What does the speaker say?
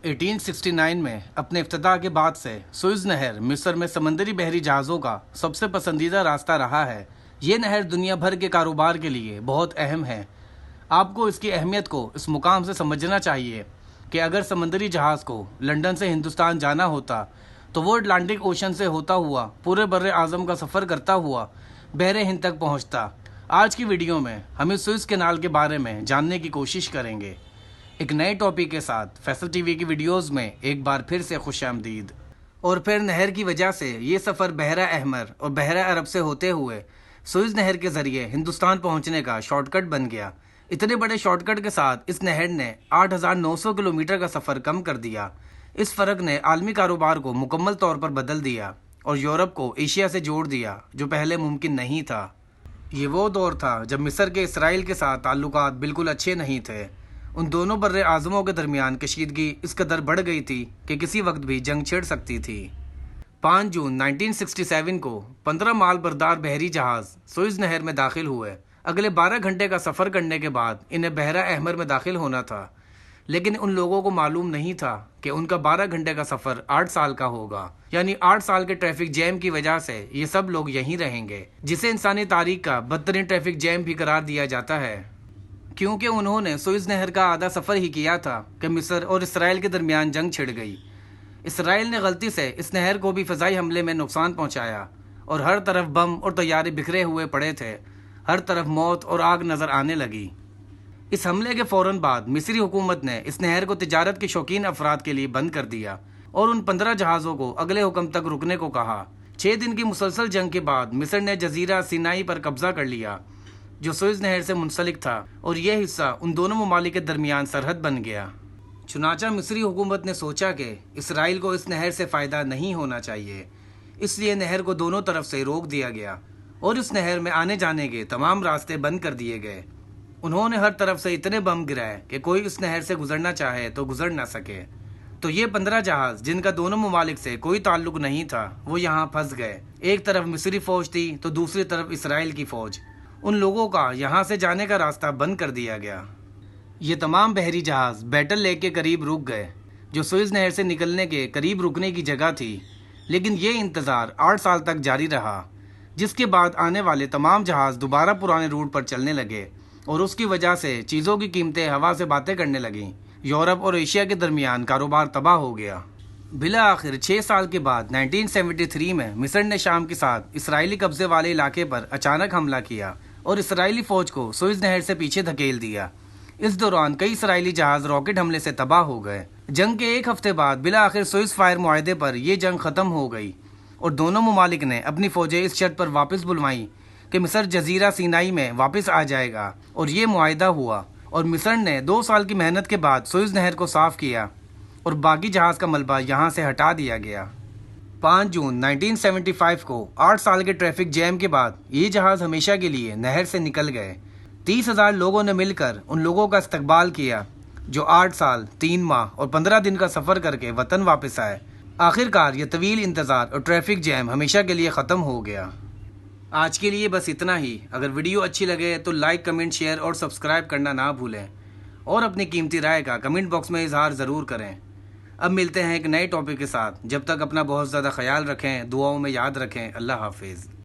1869 में अपने इफ्तिताह के बाद से सुएज़ नहर मिस्र में समंदरी बहरी जहाज़ों का सबसे पसंदीदा रास्ता रहा है। ये नहर दुनिया भर के कारोबार के लिए बहुत अहम है। आपको इसकी अहमियत को इस मुकाम से समझना चाहिए कि अगर समंदरी जहाज़ को लंदन से हिंदुस्तान जाना होता तो वो अटलांटिक ओशन से होता हुआ पूरे बर्रे आज़म का सफ़र करता हुआ बहरे हिंद तक पहुँचता। आज की वीडियो में हम इस सुएज़ कैनाल के बारे में जानने की कोशिश करेंगे। एक नए टॉपिक के साथ फैसल टीवी की वीडियोस में एक बार फिर से खुशामदीद। और फिर नहर की वजह से ये सफ़र बहरा अहमर और बहरा अरब से होते हुए सुएज़ नहर के ज़रिए हिंदुस्तान पहुंचने का शॉर्टकट बन गया। इतने बड़े शॉर्टकट के साथ इस नहर ने 8,900 किलोमीटर का सफ़र कम कर दिया। इस फ़र्क ने आलमी कारोबार को मुकम्मल तौर पर बदल दिया और यूरोप को एशिया से जोड़ दिया, जो पहले मुमकिन नहीं था। ये वो दौर था जब मिस्र के इसराइल के साथ ताल्लुकात बिल्कुल अच्छे नहीं थे। उन दोनों बर्रे आज़मों के दरमियान कशीदगी इस कदर बढ़ गई थी कि किसी वक्त भी जंग छिड़ सकती थी। 5 जून 1967 को 15 माल बरदार बहरी जहाज़ सुएज़ नहर में दाखिल हुए। अगले 12 घंटे का सफ़र करने के बाद इन्हें बहरा अहमर में दाखिल होना था, लेकिन उन लोगों को मालूम नहीं था कि उनका 12 घंटे का सफ़र 8 साल का होगा। यानी 8 साल के ट्रैफिक जैम की वजह से ये सब लोग यहीं रहेंगे, जिसे इंसानी तारीख का बदतरीन ट्रैफिक जैम भी करार दिया जाता है, क्योंकि उन्होंने सुएज़ नहर का आधा सफ़र ही किया था कि मिस्र और इसराइल के दरमियान जंग छिड़ गई। इसराइल ने गलती से इस नहर को भी फ़िज़ाई हमले में नुकसान पहुंचाया और हर तरफ बम और तैयारे बिखरे हुए पड़े थे। हर तरफ मौत और आग नज़र आने लगी। इस हमले के फ़ौरन बाद मिस्री हुकूमत ने इस नहर को तिजारत के शौकीन अफराद के लिए बंद कर दिया और उन 15 जहाज़ों को अगले हुक्म तक रुकने को कहा। 6 दिन की मुसलसल जंग के बाद मिस्र ने जजीरा सिनाई पर कब्जा कर लिया, जो सुएज़ नहर से मुंसलिक था, और यह हिस्सा उन दोनों ममालिक के दरमियान सरहद बन गया। चुनाचा मिस्री हुकूमत ने सोचा कि इसराइल को इस नहर से फ़ायदा नहीं होना चाहिए, इसलिए नहर को दोनों तरफ से रोक दिया गया और इस नहर में आने जाने के तमाम रास्ते बंद कर दिए गए। उन्होंने हर तरफ से इतने बम गिराए कि कोई इस नहर से गुजरना चाहे तो गुजर ना सके। तो ये 15 जहाज़ जिनका दोनों ममालिक से कोई ताल्लुक नहीं था, वो यहाँ फंस गए। एक तरफ मिस्री फ़ौज थी तो दूसरी तरफ इसराइल की फ़ौज। उन लोगों का यहाँ से जाने का रास्ता बंद कर दिया गया। ये तमाम बहरी जहाज़ बैटल लेक के करीब रुक गए, जो सुएज़ नहर से निकलने के करीब रुकने की जगह थी। लेकिन ये इंतज़ार 8 साल तक जारी रहा, जिसके बाद आने वाले तमाम जहाज़ दोबारा पुराने रूट पर चलने लगे और उसकी वजह से चीज़ों की कीमतें हवा से बातें करने लगीं। यूरोप और एशिया के दरमियान कारोबार तबाह हो गया। बिला आखिर 6 साल के बाद 1973 में मिस्र ने शाम के साथ इसराइली कब्जे वाले इलाके पर अचानक हमला किया और इसराइली फ़ौज को सुएज़ नहर से पीछे धकेल दिया। इस दौरान कई इसराइली जहाज़ रॉकेट हमले से तबाह हो गए। जंग के एक हफ्ते बाद बिला आखिर सुएज़ फायर मुआहदे पर यह जंग ख़त्म हो गई और दोनों ममालिक ने अपनी फ़ौजें इस शर्त पर वापस बुलवाईं कि मिस्र जजीरा सिनाई में वापस आ जाएगा, और ये मुआहदा हुआ और मिस्र ने 2 साल की मेहनत के बाद सुएज़ नहर को साफ़ किया और बाकी जहाज़ का मलबा यहाँ से हटा दिया गया। 5 जून 1975 को 8 साल के ट्रैफिक जैम के बाद ये जहाज़ हमेशा के लिए नहर से निकल गए। 30,000 लोगों ने मिलकर उन लोगों का इस्तकबाल किया जो 8 साल 3 माह और 15 दिन का सफ़र करके वतन वापस आए। आखिरकार ये तवील इंतज़ार और ट्रैफिक जैम हमेशा के लिए ख़त्म हो गया। आज के लिए बस इतना ही। अगर वीडियो अच्छी लगे तो लाइक, कमेंट, शेयर और सब्सक्राइब करना ना भूलें और अपनी कीमती राय का कमेंट बॉक्स में इजहार ज़रूर करें। अब मिलते हैं एक नए टॉपिक के साथ। जब तक अपना बहुत ज़्यादा ख्याल रखें, दुआओं में याद रखें। अल्लाह हाफिज़।